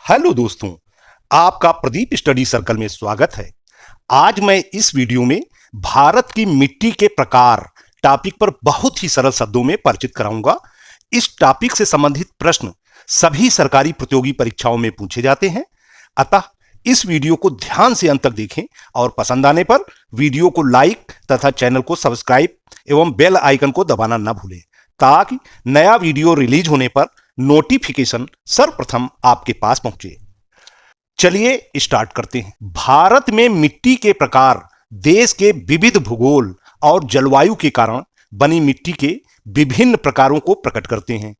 Hello दोस्तों, आपका Pradeep study circle में स्वागत है। आज मैं इस वीडियो में भारत की मिट्टी के प्रकार टॉपिक पर बहुत ही सरल शब्दों में परिचित कराऊंगा। इस टॉपिक से संबंधित प्रश्न सभी सरकारी प्रतियोगी परीक्षाओं में पूछे जाते हैं, अतः इस वीडियो को ध्यान से अंत तक देखें और पसंद आने पर वीडियो को लाइक तथा चैनल को सब्सक्राइब एवं बेल आइकन को दबाना न भूलें, ताकि नया वीडियो रिलीज होने पर नोटिफिकेशन सर्वप्रथम आपके पास पहुंचे। चलिए स्टार्ट करते हैं। भारत में मिट्टी के प्रकार देश के विविध भूगोल और जलवायु के कारण बनी मिट्टी के विभिन्न प्रकारों को प्रकट करते हैं।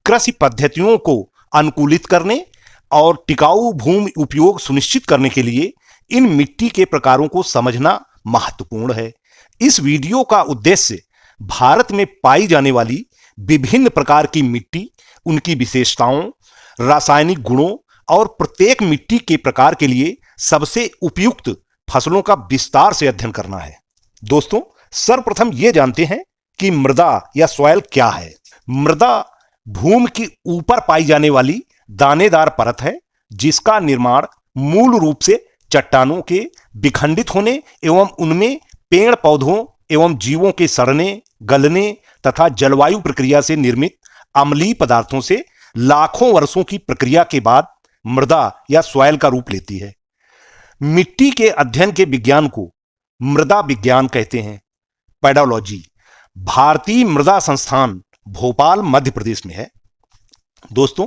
कृषि पद्धतियों को अनुकूलित करने और टिकाऊ भूमि उपयोग सुनिश्चित करने के लिए इन मिट्टी के प्रकारों को समझना महत्वपूर्ण है। इस वीडियो का उद्देश्य भारत में पाई जाने वाली विभिन्न प्रकार की मिट्टी, उनकी विशेषताओं, रासायनिक गुणों और प्रत्येक मिट्टी के प्रकार के लिए सबसे उपयुक्त फसलों का विस्तार से अध्ययन करना है। दोस्तों, सर्वप्रथम यह जानते हैं कि मृदा या सॉइल क्या है। मृदा भूमि की ऊपर पाई जाने वाली दानेदार परत है, जिसका निर्माण मूल रूप से चट्टानों के विखंडित होने एवं उनमें पेड़ पौधों एवं जीवों के सड़ने, गलने तथा जलवायु प्रक्रिया से निर्मित अम्लीय पदार्थों से लाखों वर्षों की प्रक्रिया के बाद मृदा या सॉइल का रूप लेती है। मिट्टी के अध्ययन के विज्ञान को मृदा विज्ञान कहते हैं। पेडोलॉजी भारतीय मृदा संस्थान भोपाल मध्य प्रदेश में है। दोस्तों,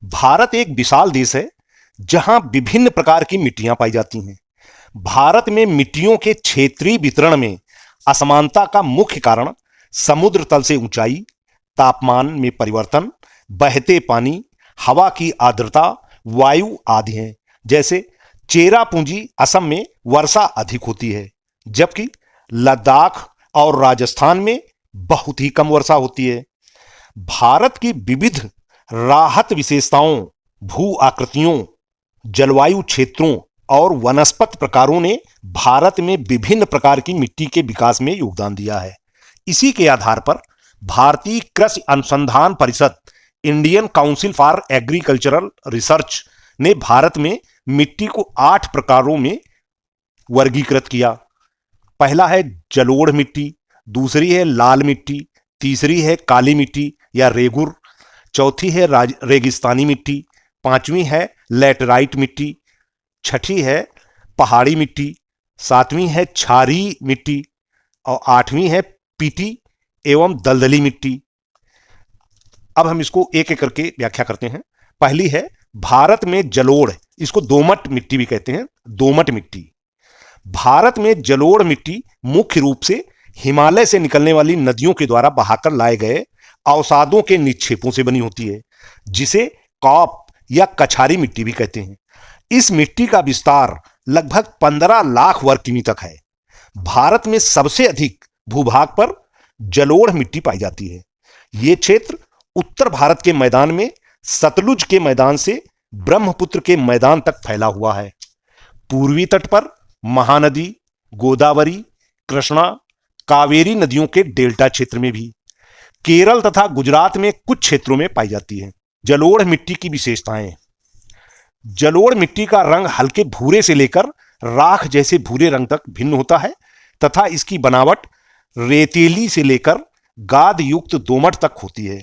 भारत एक विशाल देश है जहां विभिन्न प्रकार की मिट्टियां पाई जाती हैं। भारत में मिट्टियों के क्षेत्रीय वितरण में असमानता का मुख्य कारण समुद्र तल से ऊंचाई, तापमान में परिवर्तन, बहते पानी, हवा की आर्द्रता, वायु आदि हैं। जैसे चेरापूंजी असम में वर्षा अधिक होती है, जबकि लद्दाख और राजस्थान में बहुत ही कम वर्षा होती है। भारत की विविध राहत विशेषताओं, भू आकृतियों, जलवायु क्षेत्रों और वनस्पति प्रकारों ने भारत में विभिन्न प्रकार की मिट्टी के विकास में योगदान दिया है। इसी के आधार पर भारतीय कृषि अनुसंधान परिषद, Indian council for agricultural research ने भारत में मिट्टी को 8 प्रकारों में वर्गीकृत किया। पहला है जलोढ़ मिट्टी, दूसरी है लाल मिट्टी, तीसरी है काली मिट्टी या रेगुर, चौथी है रेगिस्तानी मिट्टी, पांचवी है लैटेराइट मिट्टी, छठी है पहाड़ी मिट्टी, सातवीं है क्षारीय मिट्टी और आठवीं है पीटी एवं दलदली मिट्टी। अब हम इसको एक एक करके व्याख्या करते हैं। पहली है भारत में जलोढ़, इसको दोमट मिट्टी भी कहते हैं। दोमट मिट्टी भारत में जलोढ़ मिट्टी मुख्य रूप से हिमालय से निकलने वाली नदियों के द्वारा बहाकर लाए गए अवसादों के निक्षेपों से बनी होती है, जिसे कॉप या कछारी मिट्टी भी कहते हैं। इस मिट्टी का विस्तार लगभग 15 लाख वर्ग किमी तक है। भारत में सबसे अधिक भूभाग पर जलोढ़ मिट्टी पाई जाती है। यह क्षेत्र उत्तर भारत के मैदान में सतलुज के मैदान से ब्रह्मपुत्र के मैदान तक फैला हुआ है। पूर्वी तट पर महानदी, गोदावरी, कृष्णा, कावेरी नदियों के डेल्टा क्षेत्र में भी, केरल तथा गुजरात में कुछ क्षेत्रों में पाई जाती है। जलोढ़ मिट्टी की विशेषताएं। जलोढ़ मिट्टी का रंग हल्के भूरे से लेकर राख जैसे भूरे रंग तक भिन्न होता है तथा इसकी बनावट रेतीली से लेकर गाद युक्त दोमट तक होती है।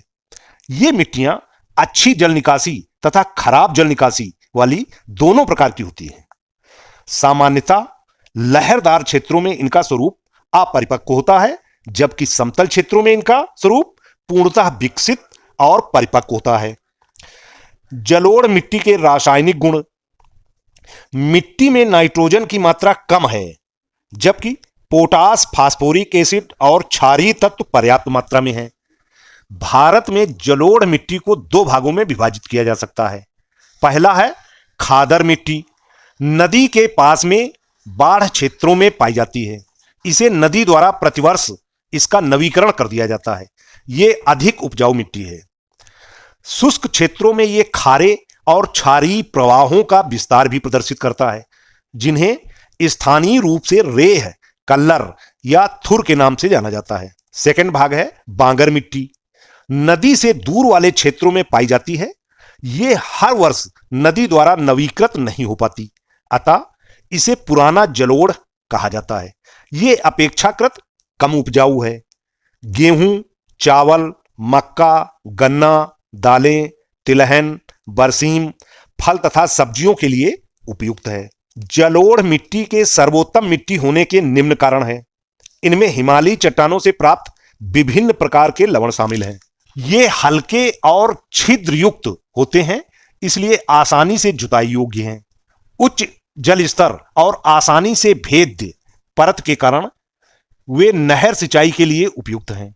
ये मिट्टियां अच्छी जल निकासी तथा खराब जल निकासी वाली दोनों प्रकार की होती है। सामान्यतः लहरदार क्षेत्रों में इनका स्वरूप अपरिपक्व होता है, जबकि समतल क्षेत्रों में इनका स्वरूप पूर्णतः विकसित और परिपक्व होता है। जलोढ़ मिट्टी के रासायनिक गुण। मिट्टी में नाइट्रोजन की मात्रा कम है, जबकि पोटास, फास्फोरिक एसिड और क्षारीय तत्व पर्याप्त मात्रा में है। भारत में जलोढ़ मिट्टी को 2 भागों में विभाजित किया जा सकता है। पहला है खादर मिट्टी, नदी के पास में बाढ़ क्षेत्रों में पाई जाती है। इसे नदी द्वारा प्रतिवर्ष इसका नवीकरण कर दिया जाता है। यह अधिक उपजाऊ मिट्टी है। शुष्क क्षेत्रों में यह खारे और क्षारीय प्रवाहों का विस्तार भी प्रदर्शित करता है, जिन्हें स्थानीय रूप से रेह, कल्लर या थुर के नाम से जाना जाता है। सेकंड भाग है बांगर मिट्टी, नदी से दूर वाले क्षेत्रों में पाई जाती है। ये हर वर्ष नदी द्वारा नवीकृत नहीं हो पाती, अतः इसे पुराना जलोढ़ कहा जाता है। ये अपेक्षाकृत कम उपजाऊ है। गेहूं, चावल, मक्का, गन्ना, दालें, तिलहन, बरसीम, फल तथा सब्जियों के लिए उपयुक्त है। जलोढ़ मिट्टी के सर्वोत्तम मिट्टी होने के निम्न कारण हैं। इनमें हिमालयी चट्टानों से प्राप्त विभिन्न प्रकार के लवण शामिल हैं। ये हल्के और छिद्र युक्त होते हैं, इसलिए आसानी से जुताई योग्य हैं। उच्च जल स्तर और आसानी से भेद्य परत के कारण वे नहर सिंचाई के लिए उपयुक्त हैं।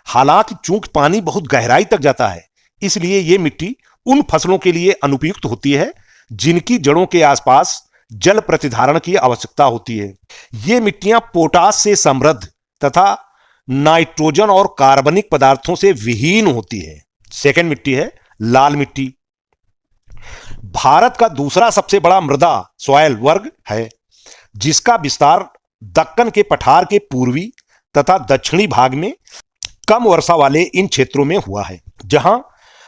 हालांकि चूंकि पानी बहुत गहराई तक जाता है, इसलिए ये मिट्टी उन फसलों के लिए अनुपयुक्त होती है जिनकी जड़ों के आसपास जल प्रतिधारण की आवश्यकता होती है। ये मिट्टियां पोटास से समृद्ध तथा नाइट्रोजन और कार्बनिक पदार्थों से विहीन होती है। सेकंड मिट्टी है लाल मिट्टी। भारत का दूसरा सबसे बड़ा मृदा सॉयल वर्ग है, जिसका विस्तार दक्कन के पठार के पूर्वी तथा दक्षिणी भाग में कम वर्षा वाले इन क्षेत्रों में हुआ है, जहां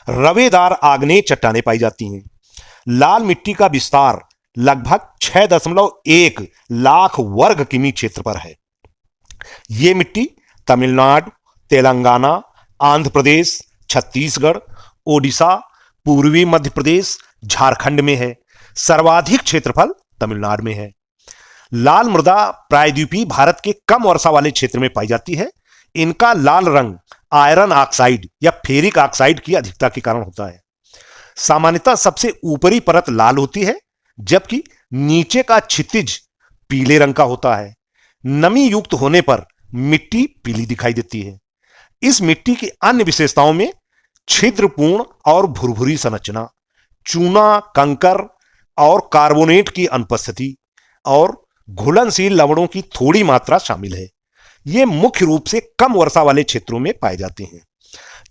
रवेदार आग्नेय चट्टानें पाई जाती हैं। लाल मिट्टी का विस्तार लगभग 6.1 लाख वर्ग किमी क्षेत्र पर है। ये मिट्टी तमिलनाडु, तेलंगाना, आंध्र प्रदेश, छत्तीसगढ़, ओडिशा, पूर्वी मध्य प्रदेश, झारखंड में है। सर्वाधिक क्षेत्रफल तमिलनाडु में है। लाल मृदा प्रायद्वीपीय भारत के कम वर्षा वाले क्षेत्र में पाई जाती है। इनका लाल रंग आयरन ऑक्साइड या फेरिक ऑक्साइड की अधिकता के कारण होता है। सामान्यतः सबसे ऊपरी परत लाल होती है, जबकि नीचे का क्षितिज पीले रंग का होता है। नमी युक्त होने पर मिट्टी पीली दिखाई देती है। इस मिट्टी की अन्य विशेषताओं में छिद्रपूर्ण और भुरभुरी संरचना, चूना, कंकर और कार्बोनेट की अनुपस्थिति और घुलनशील लवणों की थोड़ी मात्रा शामिल है। ये मुख्य रूप से कम वर्षा वाले क्षेत्रों में पाए जाते हैं।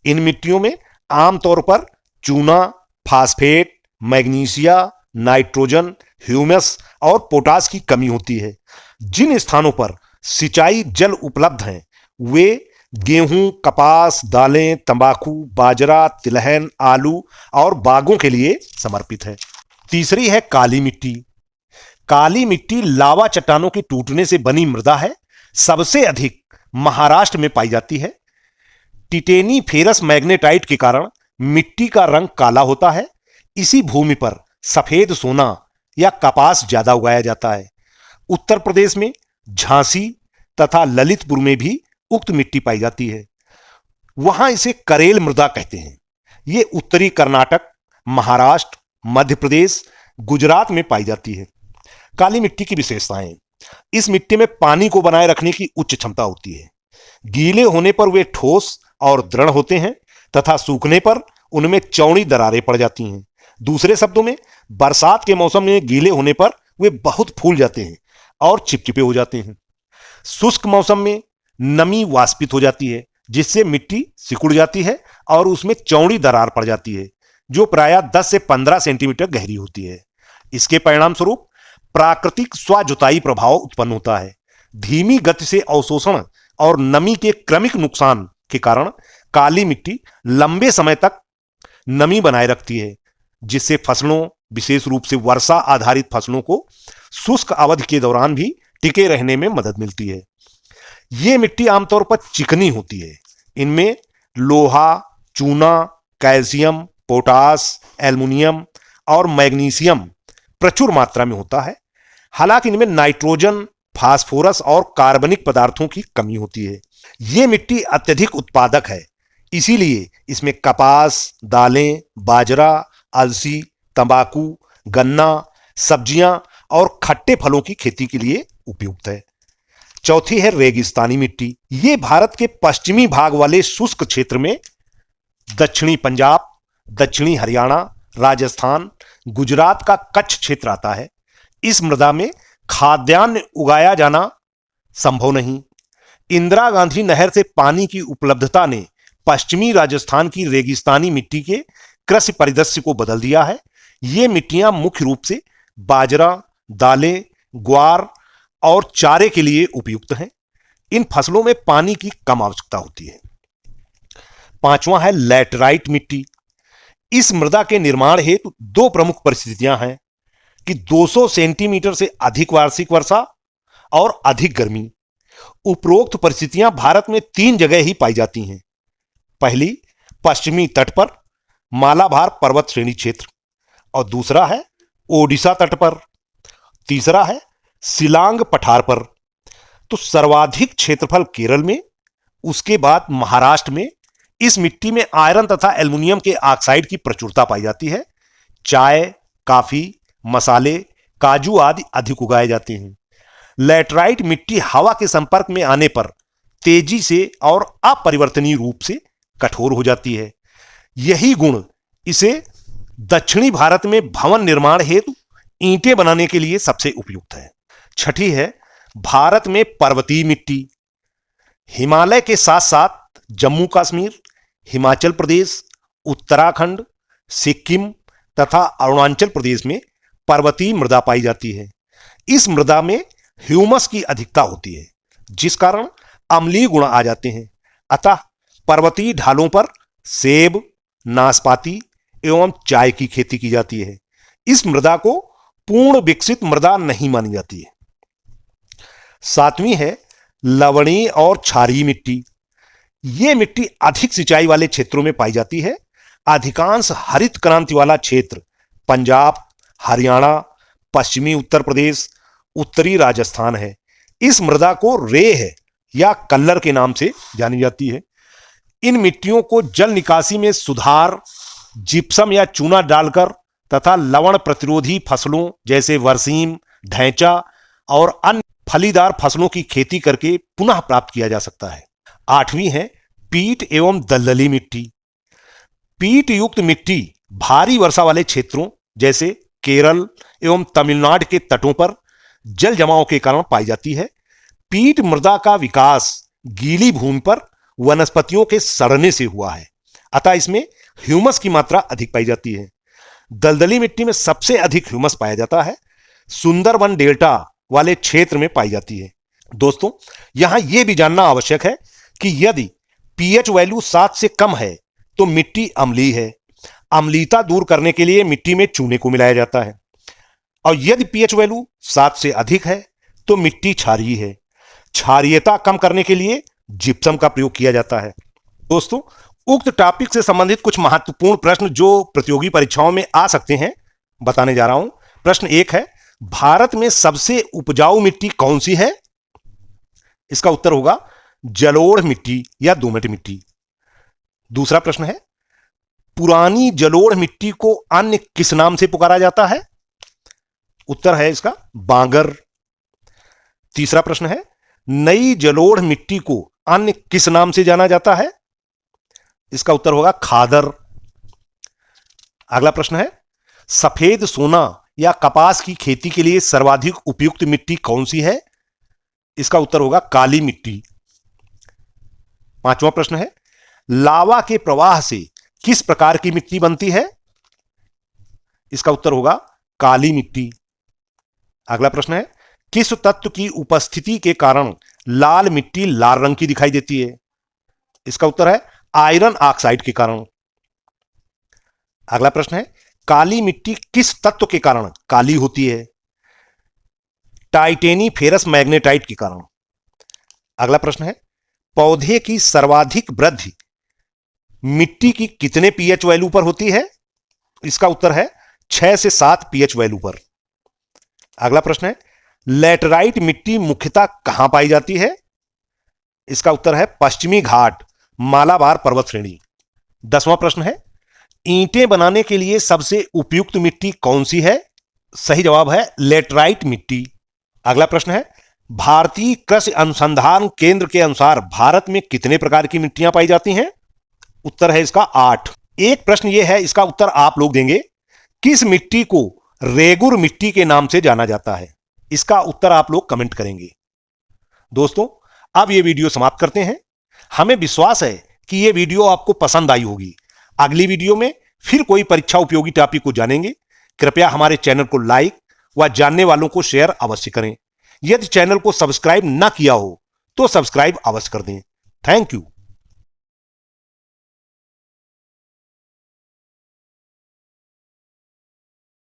इन मिट्टियों में आमतौर पर चूना, फास्फेट, मैग्नीशिया, नाइट्रोजन, ह्यूमस और पोटास की कमी होती है। जिन स्थानों पर सिंचाई जल उपलब्ध हैं, वे गेहूं, कपास, दालें, तंबाकू, बाजरा, तिलहन, आलू और बागों के लिए समर्पित है। तीसरी है काली मिट्टी। काली मिट्टी लावा चट्टानों के टूटने से बनी मृदा है। सबसे अधिक महाराष्ट्र में पाई जाती है। टिटेनी फेरस मैग्नेटाइट के कारण मिट्टी का रंग काला होता है। इसी भूमि पर सफेद सोना या कपास ज्यादा उगाया जाता है। उत्तर प्रदेश में झांसी तथा ललितपुर में भी उक्त मिट्टी पाई जाती है। वहां इसे करेल मृदा कहते हैं। ये उत्तरी कर्नाटक, महाराष्ट्र, मध्य प्रदेश, गुजरात में पाई जाती है। काली मिट्टी की विशेषताएं: इस मिट्टी में पानी को बनाए रखने की उच्च क्षमता होती है। गीले होने पर वे ठोस और दृढ़ होते हैं तथा सूखने पर उनमें चौड़ी दरारें पड़ जाती हैं। दूसरे शब्दों में, बरसात के मौसम में गीले होने पर वे बहुत फूल जाते हैं और चिपचिपे हो जाते हैं। शुष्क मौसम में नमी वाष्पित हो जाती है, जिससे मिट्टी सिकुड़ जाती है और उसमें चौड़ी दरार पड़ जाती है, जो प्रायः 10 से 15 सेंटीमीटर गहरी होती है। इसके परिणाम स्वरूप प्राकृतिक स्वजुताई प्रभाव उत्पन्न होता है। धीमी गति से अवशोषण और नमी के क्रमिक नुकसान के कारण काली मिट्टी लंबे समय तक नमी बनाए रखती है, जिससे फसलों, विशेष रूप से वर्षा आधारित फसलों को शुष्क अवधि के दौरान भी टिके रहने में मदद मिलती है। ये मिट्टी आमतौर पर चिकनी होती है। इनमें लोहा, चूना, कैल्शियम, पोटास, एल्युमिनियम और मैग्नीशियम प्रचुर मात्रा में होता है। हालांकि इनमें नाइट्रोजन, फास्फोरस और कार्बनिक पदार्थों की कमी होती है। ये मिट्टी अत्यधिक उत्पादक है, इसीलिए इसमें कपास, दालें, बाजरा, अलसी, तंबाकू, गन्ना, सब्जियां और खट्टे फलों की खेती के लिए उपयुक्त है। चौथी है रेगिस्तानी मिट्टी। ये भारत के पश्चिमी भाग वाले शुष्क क्षेत्र में दक्षिणी पंजाब, दक्षिणी हरियाणा, राजस्थान, गुजरात का कच्छ क्षेत्र आता है। इस मृदा में खाद्यान्न उगाया जाना संभव नहीं। इंदिरा गांधी नहर से पानी की उपलब्धता ने पश्चिमी राजस्थान की रेगिस्तानी मिट्टी के कृषि परिदृश्य को बदल दिया है। ये मिट्टियां मुख्य रूप से बाजरा, दालें, ग्वार और चारे के लिए उपयुक्त हैं। इन फसलों में पानी की कम आवश्यकता होती है। पांचवा है लैटराइट मिट्टी। इस मृदा के निर्माण हेतु दो प्रमुख परिस्थितियां हैं कि 200 सेंटीमीटर से अधिक वार्षिक वर्षा और अधिक गर्मी। उपरोक्त परिस्थितियां भारत में 3 जगह ही पाई जाती हैं। पहली, पश्चिमी तट पर मालाबार पर्वत श्रेणी क्षेत्र, और दूसरा है ओडिशा तट पर, तीसरा है शिलांग पठार पर। तो सर्वाधिक क्षेत्रफल केरल में, उसके बाद महाराष्ट्र में। इस मिट्टी में आयरन तथा एल्युमिनियम के ऑक्साइड की प्रचुरता पाई जाती है। चाय, काफी, मसाले, काजू आदि अधिक उगाए जाते हैं। लैटराइट मिट्टी हवा के संपर्क में आने पर तेजी से और अपरिवर्तनीय रूप से कठोर हो जाती है। यही गुण इसे दक्षिणी भारत में भवन निर्माण हेतु ईंटें बनाने के लिए सबसे उपयुक्त है। छठी है भारत में पर्वतीय मिट्टी। हिमालय के साथ साथ जम्मू कश्मीर, हिमाचल प्रदेश, उत्तराखंड, सिक्किम तथा अरुणाचल प्रदेश में पर्वतीय मृदा पाई जाती है। इस मृदा में ह्यूमस की अधिकता होती है, जिस कारण अम्लीय गुण आ जाते हैं। अतः पर्वतीय ढालों पर सेब, नाशपाती एवं चाय की खेती की जाती है। इस मृदा को पूर्ण विकसित मृदा नहीं मानी जाती है। सातवीं है लवणीय और क्षारीय मिट्टी। यह मिट्टी अधिक सिंचाई वाले क्षेत्रों में पाई जाती है। अधिकांश हरित क्रांति वाला क्षेत्र पंजाब, हरियाणा, पश्चिमी उत्तर प्रदेश, उत्तरी राजस्थान है। इस मृदा को रेह या कल्लर के नाम से जानी जाती है। इन मिट्टियों को जल निकासी में सुधार, जिप्सम या चूना डालकर तथा लवण प्रतिरोधी फसलों जैसे बरसीम, ढैंचा और अन्य फलीदार फसलों की खेती करके पुनः प्राप्त किया जा सकता है। आठवीं है पीट एवं दलदली मिट्टी। पीट युक्त मिट्टी भारी वर्षा वाले क्षेत्रों जैसे केरल एवं तमिलनाडु के तटों पर जल जमाव के कारण पाई जाती है। पीट मृदा का विकास गीली भूमि पर वनस्पतियों के सड़ने से हुआ है, अतः इसमें ह्यूमस की मात्रा अधिक पाई जाती है। दलदली मिट्टी में सबसे अधिक ह्यूमस पाया जाता है। सुंदरबन डेल्टा वाले क्षेत्र में पाई जाती है। दोस्तों, यहां यह भी जानना आवश्यक है कि यदि पीएच वैल्यू 7 से कम है तो मिट्टी अम्लीय है। अम्लीयता दूर करने के लिए मिट्टी में चूने को मिलाया जाता है, और यदि पीएच वैल्यू 7 से अधिक है तो मिट्टी क्षारीय है। क्षारीयता कम करने के लिए जिप्सम का प्रयोग किया जाता है। दोस्तों, उक्त टॉपिक से संबंधित कुछ महत्वपूर्ण प्रश्न जो प्रतियोगी परीक्षाओं में आ सकते हैं बताने जा रहा हूं। प्रश्न 1 है भारत में सबसे उपजाऊ मिट्टी कौन सी है? इसका उत्तर होगा जलोढ़ मिट्टी या दोमट मिट्टी। दूसरा प्रश्न है पुरानी जलोढ़ मिट्टी को अन्य किस नाम से पुकारा जाता है? उत्तर है इसका बांगर। तीसरा प्रश्न है नई जलोढ़ मिट्टी को अन्य किस नाम से जाना जाता है? इसका उत्तर होगा खादर। अगला प्रश्न है सफेद सोना या कपास की खेती के लिए सर्वाधिक उपयुक्त मिट्टी कौन सी है? इसका उत्तर होगा काली मिट्टी। पांचवा प्रश्न है लावा के प्रवाह से किस प्रकार की मिट्टी बनती है? इसका उत्तर होगा काली मिट्टी। अगला प्रश्न है किस तत्व की उपस्थिति के कारण लाल मिट्टी लाल रंग की दिखाई देती है? इसका उत्तर है आयरन ऑक्साइड के कारण। अगला प्रश्न है काली मिट्टी किस तत्व के कारण काली होती है? टाइटेनी फेरस मैग्नेटाइट के कारण। अगला प्रश्न है पौधे की सर्वाधिक वृद्धि मिट्टी की कितने पीएच वैल्यू पर होती है? इसका उत्तर है 6 से 7 पीएच वैल्यू पर। अगला प्रश्न है लैटराइट मिट्टी मुख्यतः कहां पाई जाती है? इसका उत्तर है पश्चिमी घाट, मालाबार पर्वत श्रेणी। 10वां प्रश्न है ईंटें बनाने के लिए सबसे उपयुक्त मिट्टी कौन सी है? सही जवाब है लैटराइट मिट्टी। अगला प्रश्न है भारतीय कृषि अनुसंधान केंद्र के अनुसार भारत में कितने प्रकार की मिट्टियां पाई जाती हैं? उत्तर है इसका 8। एक प्रश्न यह है, इसका उत्तर आप लोग देंगे, किस मिट्टी को रेगुर मिट्टी के नाम से जाना जाता है? इसका उत्तर आप लोग कमेंट करेंगे। दोस्तों, अब यह वीडियो समाप्त करते हैं। हमें विश्वास है कि यह वीडियो आपको पसंद आई होगी। अगली वीडियो में फिर कोई परीक्षा उपयोगी टॉपिक को जानेंगे। कृपया हमारे चैनल को लाइक व जानने वालों को शेयर अवश्य करें। यदि चैनल को सब्सक्राइब ना किया हो तो सब्सक्राइब अवश्य कर दें। Thank you.